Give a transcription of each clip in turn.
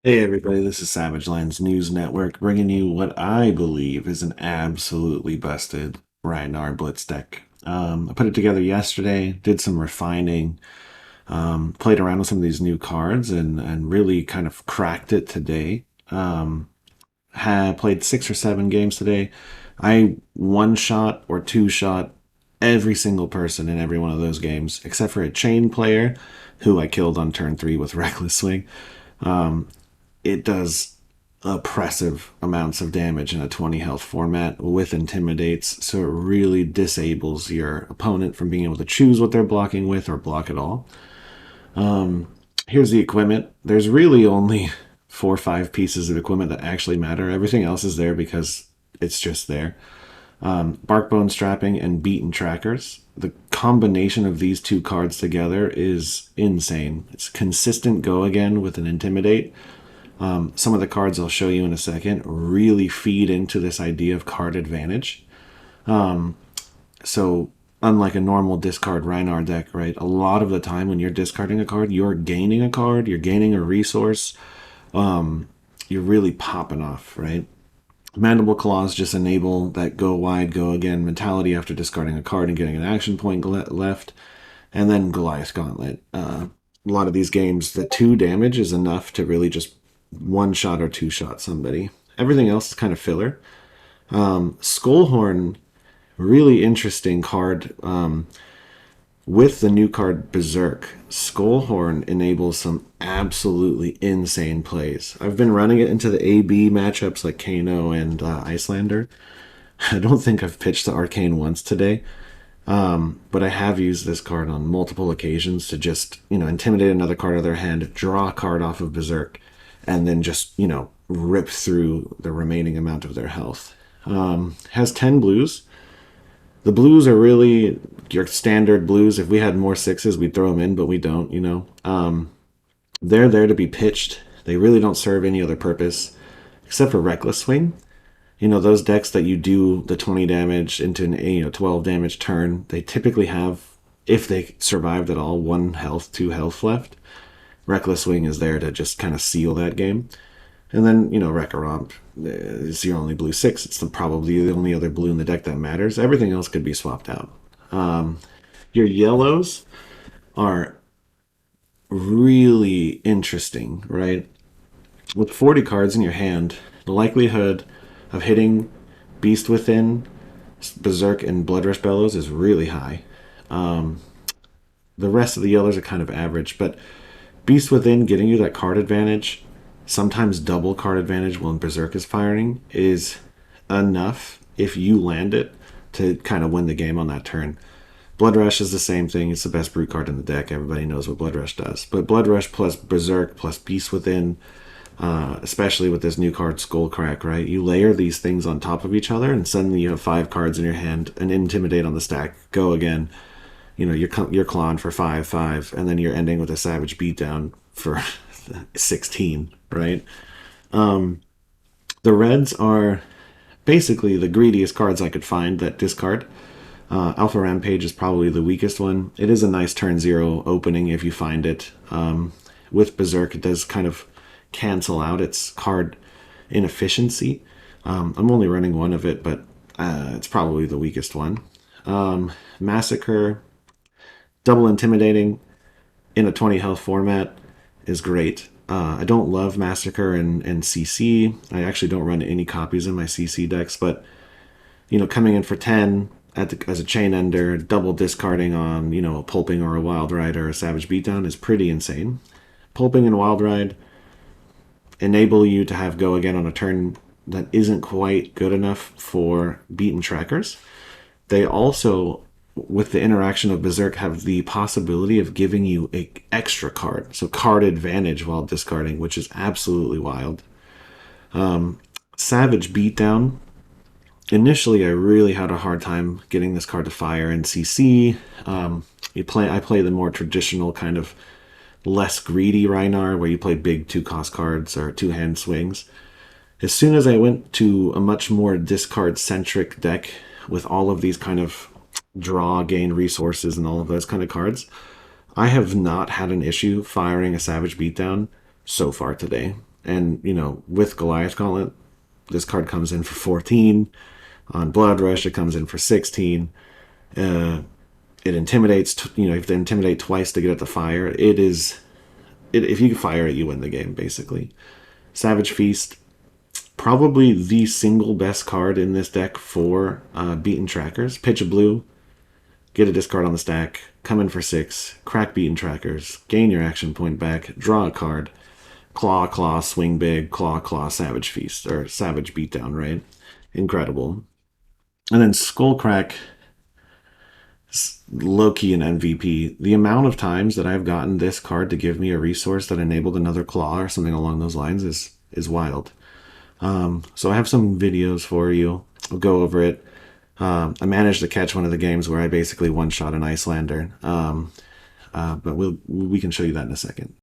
Hey everybody, this is Savage Lands News Network bringing you what I believe is an absolutely busted Rhinar Blitz deck. I put it together yesterday, did some refining, played around with some of these new cards, and really kind of cracked it today. Had played 6 or 7 games today. I one shot or two shot every single person in every one of those games, except for a chain player who I killed on turn 3 with Reckless Swing. It does oppressive amounts of damage in a 20 health format with intimidates, so it really disables your opponent from being able to choose what they're blocking with or block at all. Here's the equipment. There's really only 4 or 5 pieces of equipment that actually matter. Everything else is there because it's just there. Barkbone strapping and beaten trackers. The combination of these two cards together is insane. It's consistent go again with an intimidate. Some of the cards I'll show you in a second really feed into this idea of card advantage. So, unlike a normal discard Rhinar deck, right, a lot of the time when you're discarding a card, you're gaining a card, you're gaining a resource, you're really popping off, right? Mandible Claws just enable that go wide, go again mentality after discarding a card and getting an action point left. And then Goliath Gauntlet. A lot of these games, the 2 damage is enough to really just one shot or two shot somebody. Everything else is kind of filler. Skullhorn, really interesting card. With the new card Berserk, Skullhorn enables some absolutely insane plays. I've been running it into the AB matchups like Kano and Icelander. I don't think I've pitched the Arcane once today, but I have used this card on multiple occasions to just, intimidate another card out of their hand, draw a card off of Berserk, and then just, rip through the remaining amount of their health. Has 10 blues. The blues are really your standard blues. If we had more sixes, we'd throw them in, but we don't. They're there to be pitched. They really don't serve any other purpose except for Reckless Swing. Those decks that you do the 20 damage into an 12 damage turn, they typically have, if they survived at all, 1 health, 2 health left. Reckless Swing is there to just kind of seal that game. And then, Wrecker Romp is your only blue 6. It's probably the only other blue in the deck that matters. Everything else could be swapped out. Your yellows are really interesting, right? With 40 cards in your hand, the likelihood of hitting Beast Within, Berserk, and Blood Rush Bellows is really high. The rest of the yellows are kind of average, but Beast Within getting you that card advantage, sometimes double card advantage when Berserk is firing, is enough if you land it to kind of win the game on that turn. Blood Rush is the same thing. It's the best brute card in the deck. Everybody knows what Blood Rush does. But Blood Rush plus Berserk plus Beast Within, especially with this new card Skullcrack, right? You layer these things on top of each other, and suddenly you have 5 cards in your hand, and Intimidate on the stack. Go again. You're clawing for 5/5, and then you're ending with a Savage Beatdown for 16, right? The reds are basically the greediest cards I could find that discard. Alpha Rampage is probably the weakest one. It is a nice turn 0 opening if you find it. With Berserk, it does kind of cancel out its card inefficiency. I'm only running one of it, but it's probably the weakest one. Massacre, double intimidating in a 20 health format is great. I don't love Massacre and CC. I actually don't run any copies in my CC decks, but coming in for 10 as a chain ender, double discarding on a Pulping or a Wild Ride or a Savage Beatdown is pretty insane. Pulping and Wild Ride enable you to have go again on a turn that isn't quite good enough for beaten trackers. They also, with the interaction of Berserk, have the possibility of giving you an extra card, so card advantage while discarding, which is absolutely wild. Savage Beatdown. Initially, I really had a hard time getting this card to fire in CC. I play the more traditional kind of less greedy Rhinar, where you play big 2-cost cards or 2-hand swings. As soon as I went to a much more discard-centric deck with all of these kind of draw, gain resources, and all of those kind of cards, I have not had an issue firing a Savage Beatdown so far today. And, you know, with Goliath Gauntlet, this card comes in for 14. On Blood Rush, it comes in for 16. It intimidates, you know, you have to intimidate twice to get it to fire. If you can fire it, you win the game, basically. Savage Feast, probably the single best card in this deck for beaten trackers. Pitch a blue, get a discard on the stack, come in for 6, crack beaten trackers, gain your action point back, draw a card, claw, claw, swing big, claw, claw, savage feast, or savage beatdown, right? Incredible. And then Skullcrack, low-key an MVP. The amount of times that I've gotten this card to give me a resource that enabled another claw or something along those lines is wild. So I have some videos for you. I'll go over it. I managed to catch one of the games where I basically one-shot an Icelander. But we can show you that in a second.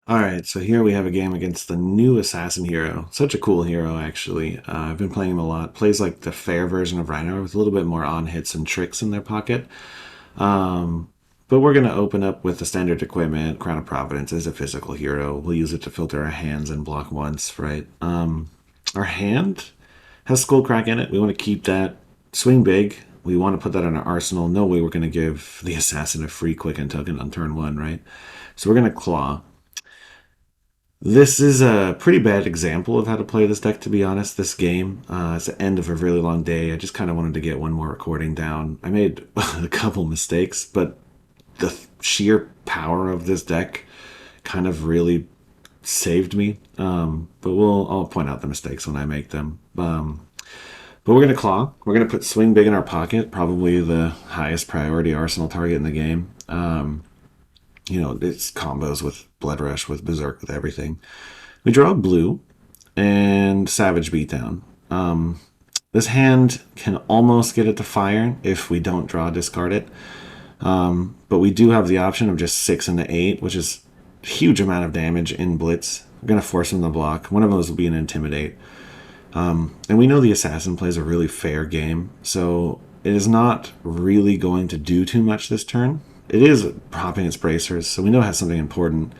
Alright, so here we have a game against the new Assassin hero. Such a cool hero, actually. I've been playing him a lot. Plays like the fair version of Rhinar with a little bit more on-hits and tricks in their pocket. But we're going to open up with the standard equipment. Crown of Providence is a physical hero. We'll use it to filter our hands and block once, right? Our hand has Skullcrack in it. We want to keep that. Swing big. We want to put that in our arsenal. No way we're going to give the Assassin a free quicken token on turn 1, right? So we're going to Claw. This is a pretty bad example of how to play this deck, to be honest, this game. It's the end of a really long day. I just kind of wanted to get one more recording down. I made a couple mistakes, but the sheer power of this deck kind of really saved me. But I'll point out the mistakes when I make them. But we're going to Claw. We're going to put Swing Big in our pocket, probably the highest priority arsenal target in the game. You know, it's combos with Blood Rush, with Berserk, with everything. We draw a blue and Savage Beatdown. This hand can almost get it to fire if we don't draw discard it. But we do have the option of just 6 into 8, which is a huge amount of damage in Blitz. We're going to force him to block. One of those will be an Intimidate. And we know the Assassin plays a really fair game, so it is not really going to do too much this turn. It is popping its bracers, so we know it has something important.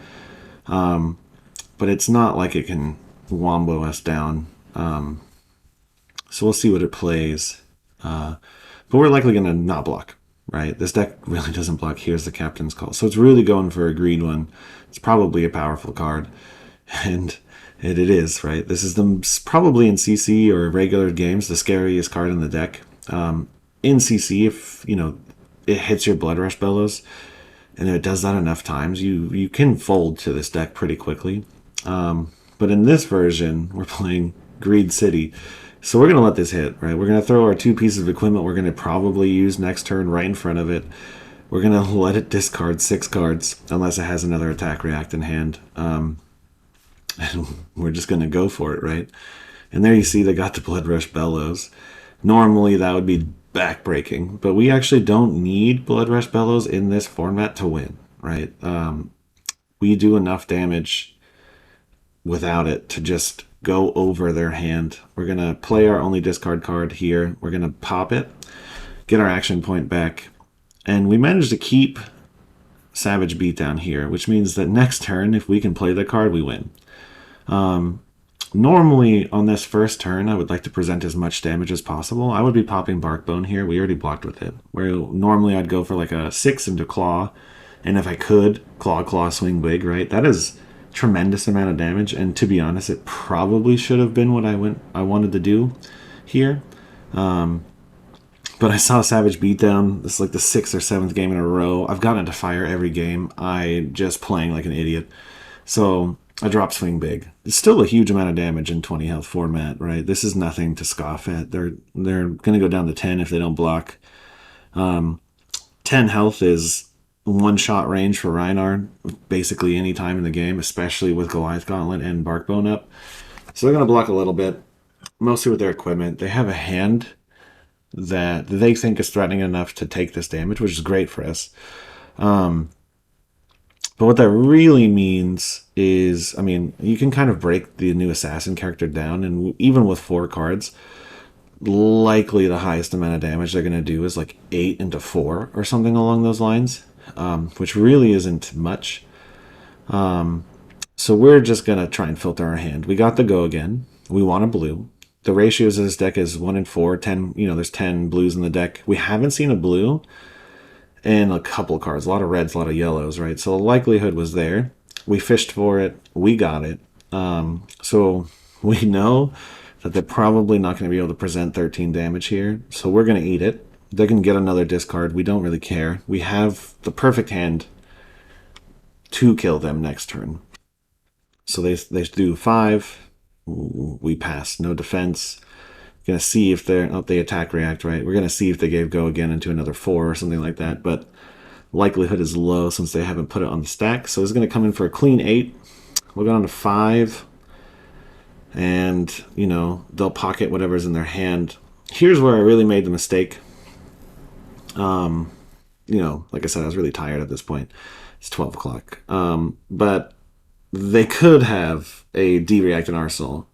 But it's not like it can wombo us down. So we'll see what it plays. But we're likely going to not block, right? This deck really doesn't block. Here's the Captain's Call. So it's really going for a green one. It's probably a powerful card. And it is, right? This is probably in CC or regular games, the scariest card in the deck. In CC, if, you know, it hits your Blood Rush Bellows, and if it does that enough times, you can fold to this deck pretty quickly. But in this version, we're playing Greed City, so we're going to let this hit, right? We're going to throw our 2 pieces of equipment we're going to probably use next turn right in front of it. We're going to let it discard 6 cards, unless it has another attack react in hand. And we're just going to go for it, right? And there you see they got the Blood Rush Bellows. Normally that would be backbreaking, but we actually don't need Blood Rush Bellows in this format to win, right? We do enough damage without it to just go over their hand. We're going to play our only discard card here. We're going to pop it, get our action point back, and we managed to keep Savage Beatdown here, which means that next turn, if we can play the card, we win. Normally, on this first turn, I would like to present as much damage as possible. I would be popping Barkbone here. We already blocked with it. Where normally I'd go for like a 6 into Claw, and if I could, Claw, Swing Big, right? That is a tremendous amount of damage, and to be honest, it probably should have been what I wanted to do here. But I saw Savage Beatdown. This is like the 6th or 7th game in a row. I've gotten to fire every game. I'm just playing like an idiot. So I drop Swing Big. It's still a huge amount of damage in 20 health format, right? This is nothing to scoff at. They're going to go down to 10 if they don't block. 10 health is one-shot range for Rhinar basically any time in the game, especially with Goliath Gauntlet and Barkbone up. So they're going to block a little bit, mostly with their equipment. They have a hand that they think is threatening enough to take this damage, which is great for us. But what that really means is, I mean, you can kind of break the new Assassin character down, and even with 4 cards, likely the highest amount of damage they're going to do is like 8 into 4 or something along those lines, which really isn't much. So So we're just going to try and filter our hand. We got the go again. We want a blue. The ratios of this deck is 1 in 4, 10, there's 10 blues in the deck. We haven't seen a blue in a couple of cards. A lot of reds, a lot of yellows, right? So the likelihood was there. We fished for it. We got it. So we know that they're probably not going to be able to present 13 damage here. So we're going to eat it. They can get another discard. We don't really care. We have the perfect hand to kill them next turn. So they do 5. We pass. No defense. Gonna see if they attack react, right? We're gonna see if they go again into another 4 or something like that, but likelihood is low since they haven't put it on the stack. So it's gonna come in for a clean 8. We'll go on to 5, and they'll pocket whatever's in their hand. Here's where I really made the mistake. Like I said, I was really tired at this point. It's 12 o'clock. But they could have a D-reacted arsenal.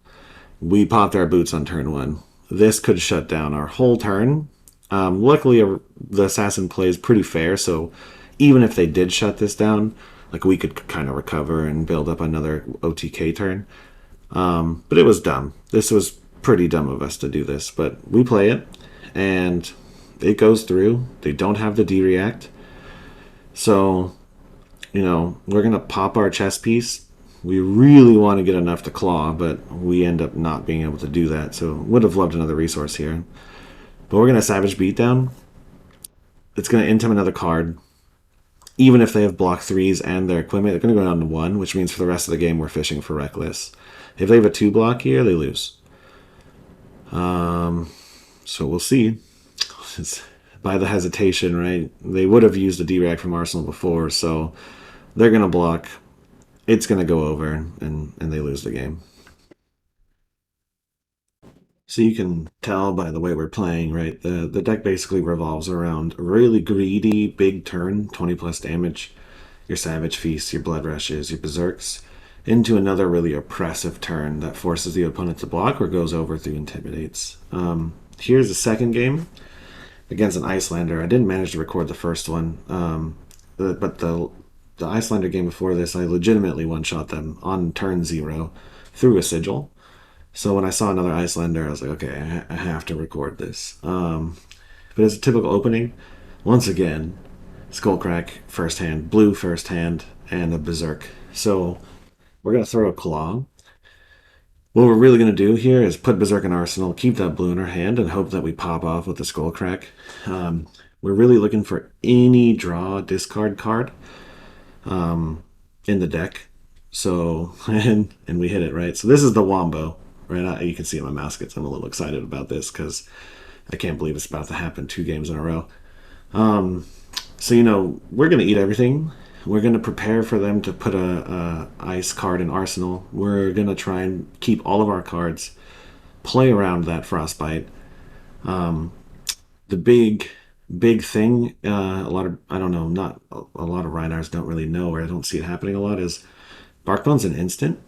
We popped our boots on turn 1. This could shut down our whole turn. Luckily, the assassin plays pretty fair, so even if they did shut this down, like we could kind of recover and build up another OTK turn. But it was dumb. This was pretty dumb of us to do this, but we play it, and it goes through. They don't have the D-react. So, we're going to pop our chess piece. We really want to get enough to claw, but we end up not being able to do that. So would have loved another resource here. But we're going to Savage Beatdown. It's going to int him another card. Even if they have block 3s and their equipment, they're going to go down to 1, which means for the rest of the game we're fishing for Reckless. If they have a 2 block here, they lose. So we'll see. It's by the hesitation, right? They would have used a D-React from Arsenal before, so they're going to block. It's going to go over, and they lose the game. So you can tell by the way we're playing, right? The deck basically revolves around a really greedy, big turn, 20 plus damage, your Savage Feasts, your Blood Rushes, your Berserks, into another really oppressive turn that forces the opponent to block or goes over through Intimidates. Here's the second game against an Icelander. I didn't manage to record the first one, but the Icelander game before this, I legitimately one-shot them on turn 0 through a Sigil. So when I saw another Icelander, I was like, okay, I have to record this. But it's a typical opening. Once again, Skullcrack first hand, blue first hand, and a Berserk. So we're going to throw a Claw. What we're really going to do here is put Berserk in Arsenal, keep that blue in our hand, and hope that we pop off with the Skullcrack. We're really looking for any draw discard card in the deck. So, and we hit it, right? So this is the Wombo, right? You can see my mouse gets, I'm a little excited about this because I can't believe it's about to happen 2 games in a row. So, we're going to eat everything. We're going to prepare for them to put a ice card in Arsenal. We're going to try and keep all of our cards, play around that Frostbite. The big thing, a lot of, I don't know, not a lot of Rhinars don't really know, or I don't see it happening a lot, is Barkbone's an instant.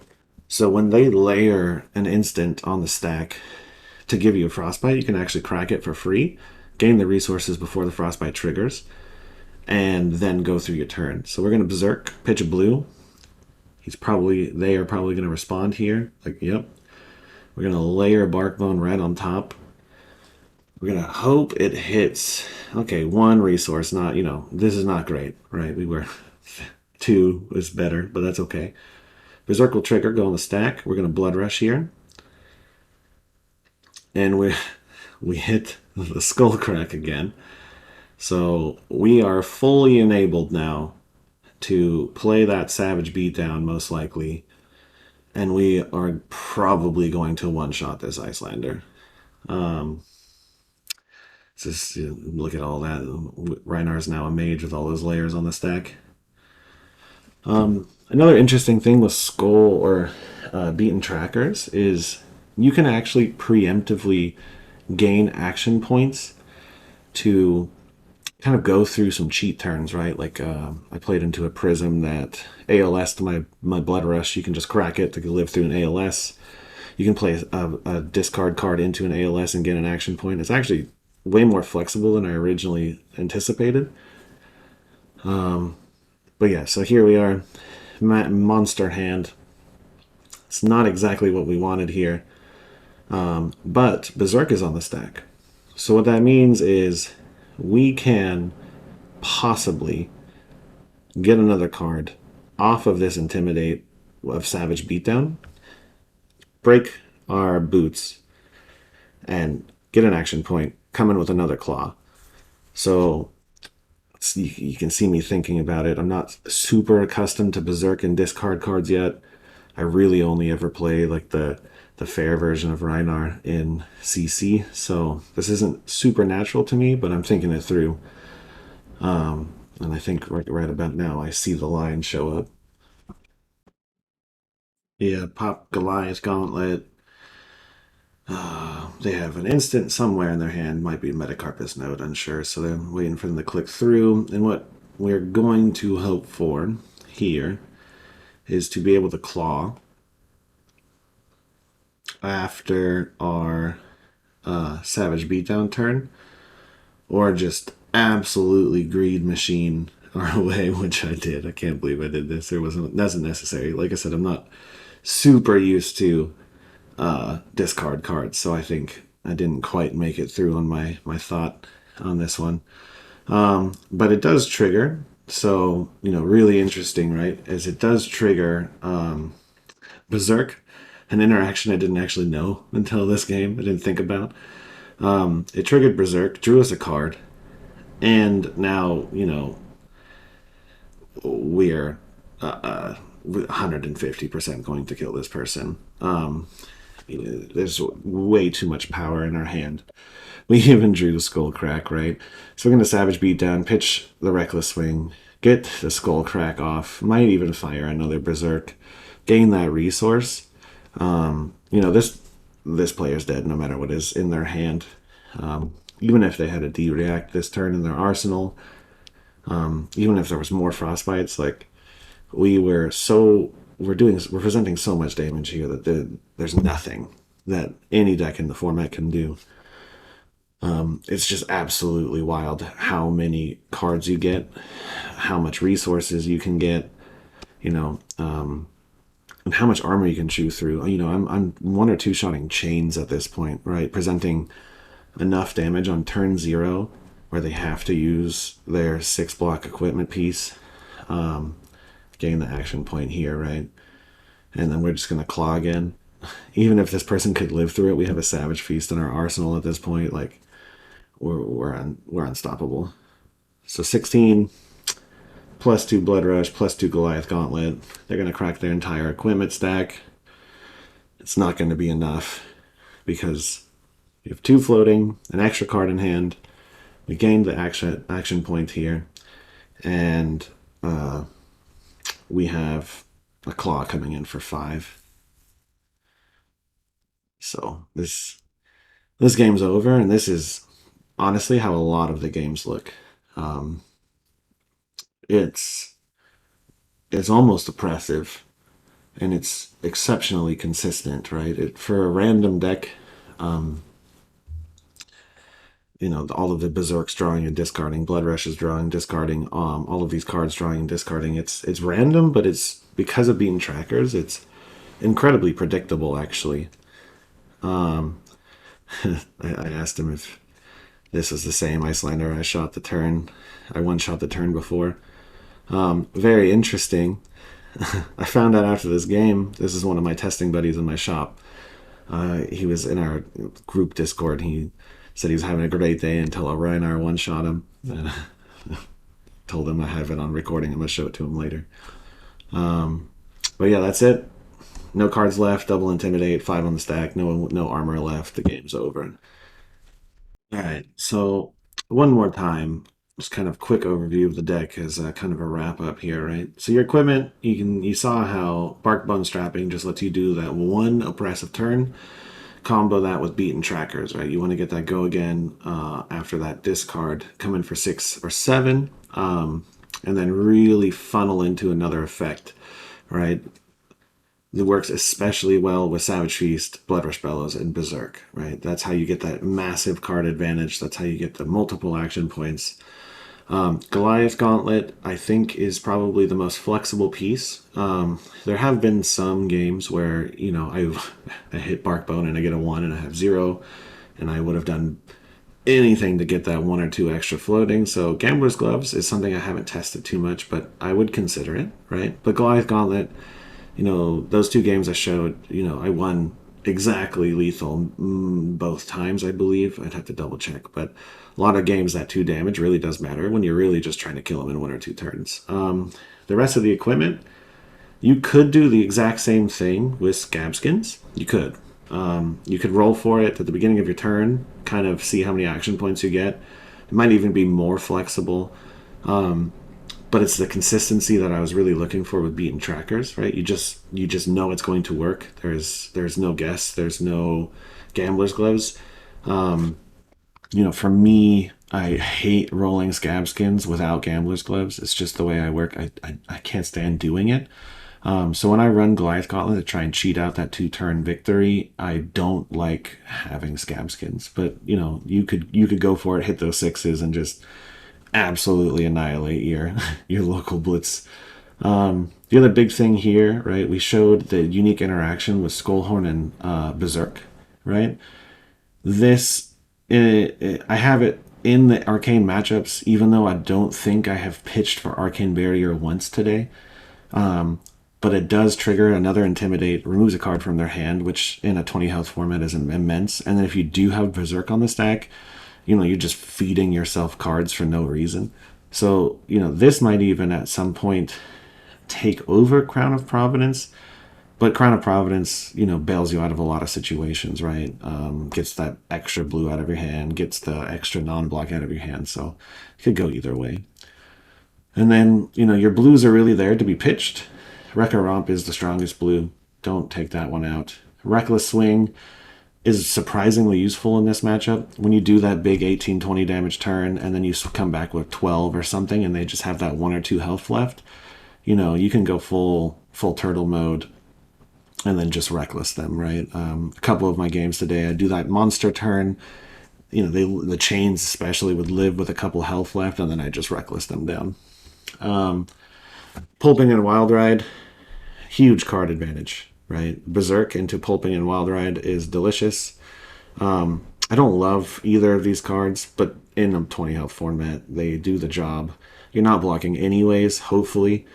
So when they layer an instant on the stack to give you a Frostbite, you can actually crack it for free, gain the resources before the Frostbite triggers, and then go through your turn. So we're going to Berserk, pitch a blue. They are probably going to respond here. Like, yep. We're going to layer Barkbone red on top. We're going to hope it hits. Okay, 1 resource. Not, this is not great, right? 2 is better, but that's okay. Berserk will trigger, go on the stack. We're going to Blood Rush here. And we hit the Skullcrack again. So we are fully enabled now to play that Savage Beatdown, most likely. And we are probably going to one-shot this Icelander. Just look at all that. Rhinar's now a mage with all those layers on the stack. Another interesting thing with Skull or Beaten Trackers is you can actually preemptively gain action points to kind of go through some cheat turns, right? Like I played into a Prism that ALS to my Blood Rush. You can just crack it to live through an ALS. You can play a discard card into an ALS and get an action point. It's actually way more flexible than I originally anticipated. But yeah, so here we are. Monster hand. It's not exactly what we wanted here. But Berserk is on the stack. So what that means is we can possibly get another card off of this Intimidate of Savage Beatdown, break our boots, and get an action point, come in with another claw. So you can see me thinking about it. I'm not super accustomed to Berserk and discard cards yet. I really only ever play like the fair version of Rhinar in CC, so this isn't super natural to me, but I'm thinking it through. And I think right about now I see the line show up. Yeah, pop Goliath Gauntlet. They have an instant somewhere in their hand, might be a Metacarpus node, unsure, so they're waiting for them to click through. And what we're going to hope for here is to be able to claw after our Savage Beatdown turn, or just absolutely greed machine our way, which I did. I can't believe I did this. Wasn't necessary. Like I said, I'm not super used to discard cards, so I think I didn't quite make it through on my thought on this one. But it does trigger, so really interesting, right? As it does trigger Berserk, an interaction I didn't actually know until this game. I didn't think about. It triggered Berserk, drew us a card, and now we're 150% going to kill this person. There's way too much power in our hand. We even drew the Skull Crack, right? So we're going to Savage Beatdown, pitch the Reckless Swing, get the Skull Crack off, might even fire another Berserk, gain that resource. This player's dead no matter what is in their hand. Even if they had a D-React this turn in their arsenal, even if there was more Frostbites, like we're presenting so much damage here that there's nothing that any deck in the format can do. It's just absolutely wild how many cards you get, how much resources you can get, and how much armor you can chew through. I'm one or two shotting chains at this point, right? Presenting enough damage on turn 0 where they have to use their 6-block equipment piece. Getting the action point here, right? And then we're just going to claw again. Even if this person could live through it, we have a Savage Feast in our arsenal at this point. Like, we're unstoppable. So 16 plus 2 Blood Rush plus 2 Goliath Gauntlet. They're going to crack their entire equipment stack. It's not going to be enough because you have 2 floating, an extra card in hand. We gained the action point here, and we have a claw coming in for 5. So this game's over, and this is honestly how a lot of the games look. It's almost oppressive, and it's exceptionally consistent, right? For a random deck, all of the Berserks drawing and discarding, Blood Rushes drawing, discarding, all of these cards drawing and discarding. It's random, but it's because of being trackers, it's incredibly predictable, actually. I asked him if this was the same Icelander I one-shot the turn before. Very interesting. I found out after this game, this is one of my testing buddies in my shop. He was in our group Discord. He said he was having a great day until a Rhinar one-shot him. And told him I have it on recording. I'm going to show it to him later. But yeah, that's it. No cards left. Double Intimidate. 5 on the stack. No armor left. The game's over. All right. So one more time, just kind of quick overview of the deck as kind of a wrap up here, right? So your equipment, you saw how Bark Bone Strapping just lets you do that one oppressive turn. Combo that with Beaten Trackers, right? You want to get that go again after that discard, come in for 6 or 7, and then really funnel into another effect, right? It works especially well with Savage Feast, Blood Rush Bellows, and Berserk, right? That's how you get that massive card advantage. That's how you get the multiple action points. Goliath Gauntlet, I think, is probably the most flexible piece. There have been some games where, I hit Barkbone and I get a 1 and I have 0, and I would have done anything to get that 1 or 2 extra floating. So Gambler's Gloves is something I haven't tested too much, but I would consider it, right? But Goliath Gauntlet, those 2 games I showed, I won exactly lethal both times, I believe. I'd have to double check, but a lot of games that 2 damage really does matter when you're really just trying to kill them in 1 or 2 turns. The rest of the equipment, you could do the exact same thing with scab skins. You could. You could roll for it at the beginning of your turn, kind of see how many action points you get. It might even be more flexible. But it's the consistency that I was really looking for with beaten trackers, right? You just know it's going to work. There's no guess. There's no gambler's gloves. For me, I hate rolling scab skins without gambler's gloves. It's just the way I work. I can't stand doing it. So when I run Goliath Gauntlet to try and cheat out that 2-turn victory, I don't like having scab skins. But you could go for it, hit those 6s, and just absolutely annihilate your local blitz. The other big thing here, right? We showed the unique interaction with Skullhorn and Berserk, right? This I have it in the arcane matchups, even though I don't think I have pitched for Arcane Barrier once today. But it does trigger another Intimidate, removes a card from their hand, which in a 20 health format is immense. And then if you do have Berserk on the stack, you're just feeding yourself cards for no reason. So, this might even at some point take over Crown of Providence. But Crown of Providence, bails you out of a lot of situations, right? Gets that extra blue out of your hand, gets the extra non-block out of your hand. So it could go either way. And then, your blues are really there to be pitched. Wrecker Romp is the strongest blue. Don't take that one out. Reckless Swing is surprisingly useful in this matchup. When you do that big 18-20 damage turn and then you come back with 12 or something and they just have that 1 or 2 health left, you can go full turtle mode and then just reckless them, right? A couple of my games today, I do that monster turn. The chains especially would live with a couple health left, and then I just reckless them down. Pulping and Wild Ride, huge card advantage, right? Berserk into Pulping and Wild Ride is delicious. I don't love either of these cards, but in a 20 health format, they do the job. You're not blocking anyways, hopefully.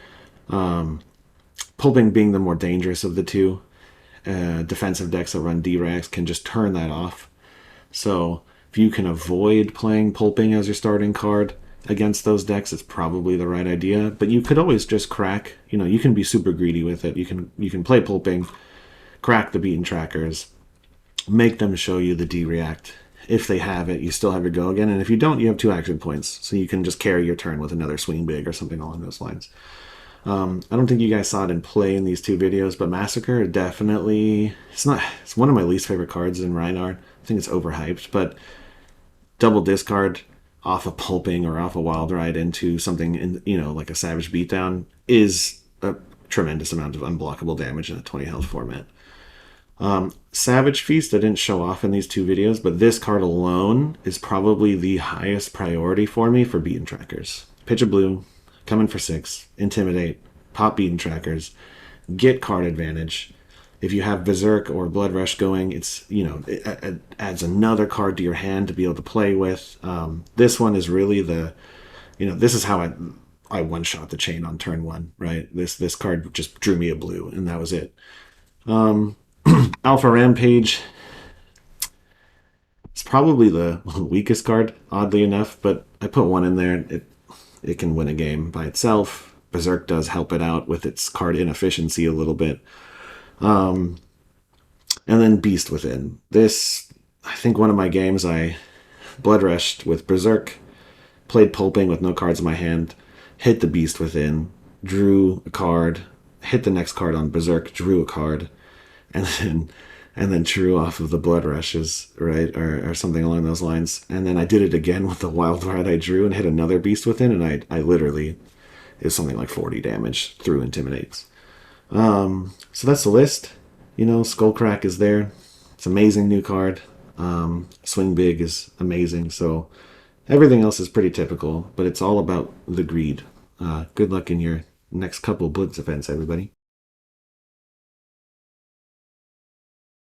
Pulping being the more dangerous of the 2. Defensive decks that run D-Rax can just turn that off. So if you can avoid playing Pulping as your starting card against those decks, it's probably the right idea. But you could always just crack, you can be super greedy with it. You can play Pulping, crack the beaten trackers, make them show you the D-React. If they have it, you still have your go again. And if you don't, you have 2 action points. So you can just carry your turn with another Swing Big or something along those lines. I don't think you guys saw it in play in these 2 videos, but Massacre definitely, it's one of my least favorite cards in Rhinar. I think it's overhyped, but double discard off a Pulping or off a Wild Ride into something like a Savage Beatdown is a tremendous amount of unblockable damage in a 20 health format. Savage Feast I didn't show off in these 2 videos, but this card alone is probably the highest priority for me for beaten trackers. Pitch a blue, come in for 6, intimidate, pop beaten trackers, get card advantage. If you have Berserk or Blood Rush going, it's it adds another card to your hand to be able to play with. This one is really this is how I one-shot the chain on turn 1, right? This card just drew me a blue, and that was it. Alpha Rampage, it's probably the weakest card, oddly enough, but I put 1 in there. It can win a game by itself. Berserk does help it out with its card inefficiency a little bit. And then Beast Within. This, I think one of my games, I Blood Rushed with Berserk, played Pulping with no cards in my hand, hit the Beast Within, drew a card, hit the next card on Berserk, drew a card, and then drew off of the Blood Rushes, right, or something along those lines. And then I did it again with the Wild Ride I drew and hit another Beast Within, and I literally, it was something like 40 damage through Intimidates. So that's the list. Skullcrack is there. It's an amazing new card. Swing Big is amazing. So Everything else is pretty typical, but it's all about the greed. Good luck in your next couple Blitz events, everybody.